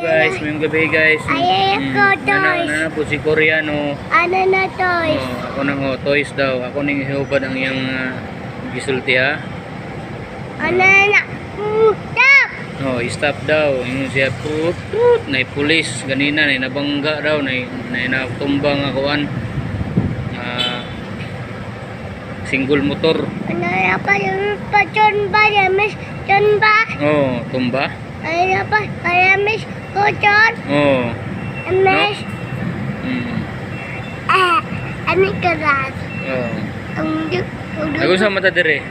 guys, ngayong gabi guys. Nana po si Koreano. Ano na toys? Ako nang toys daw. Ako nang ihubad ang iyang gisulti ha. Ano na? Stop! Stop daw. Yung siya put na pulis ganina na nabangga daw na natumbang akuan. Single motor. Ano na pa yung pachon ba? Yamis chon ba? Tumba. Ano na pa? Yamis kochon? Yamis? Ano karat? Nagusa mata dire.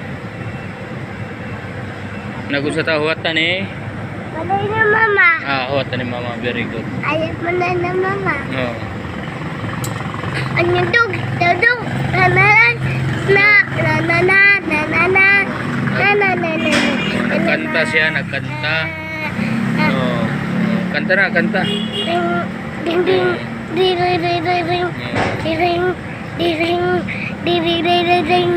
Nagusa ta huwatan eh. Malay na mama. Huwatan ni mama. Very good. Ayaw mo na mama. Ano dug? Dug? Nagkanta siya, nagkanta. Kanta na, kanta. Ding ding ding ding ding ding ding ding ding ding ding.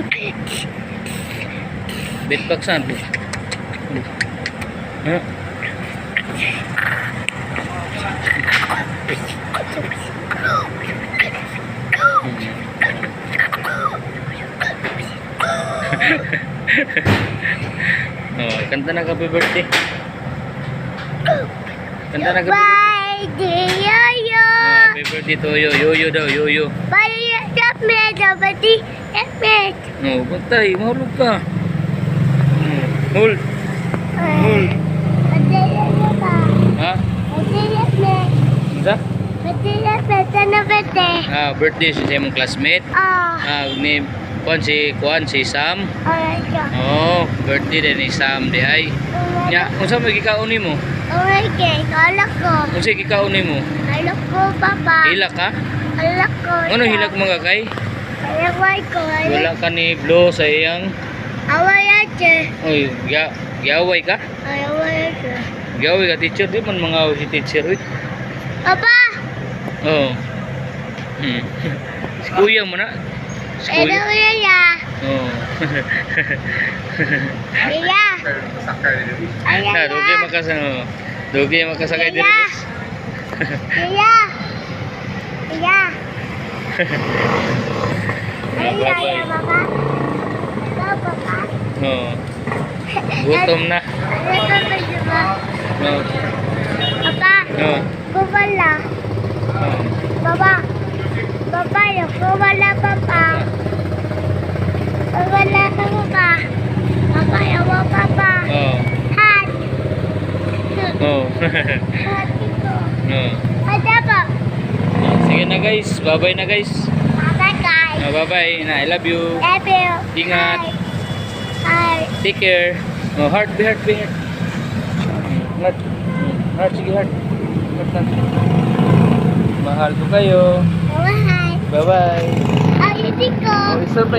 Beatboxan. Kanta na happy birthday. Kanta na happy birthday, Yoyo. Happy birthday to Yoyo daw, Yoyo. Bye, birthday. Bantay, mahulog ka. Hold. Ha? Birthday sa imong classmate. Ni Kuan si Sam. Birthday din ni Sam di ay. Nya, unsa may gikaon nimo? Okay, kalak ko. Unsa gikaon nimo? Kalak ko, papa. Hilak ka? Kalak ko. Ano hilak mga kay? Kalak ko. Wala ka ni blow sa iyang. Away ate. Oy, giaway ka? Away ate. Giaway ka teacher di man mga si teacher oi. Papa. Si kuya mo na. Ano ya? Iya. Na, dogi makasakay diri. Iya. Bye-bye. Papa. Gutom na. Papa. Kubala. Papa. Papa, kubala papa. Wala ka papa. Papa, yawa papa. Hat. Hat ito. Ada pa. Sige na guys. Bye-bye na guys. Bye guys. Bye-bye. I love you. Love you. Ingat. Hi. Take care. Heart, heart. Heart, sige heart. Mahal ko kayo. Bye. Bye-bye. Ay, hindi ko. Stop.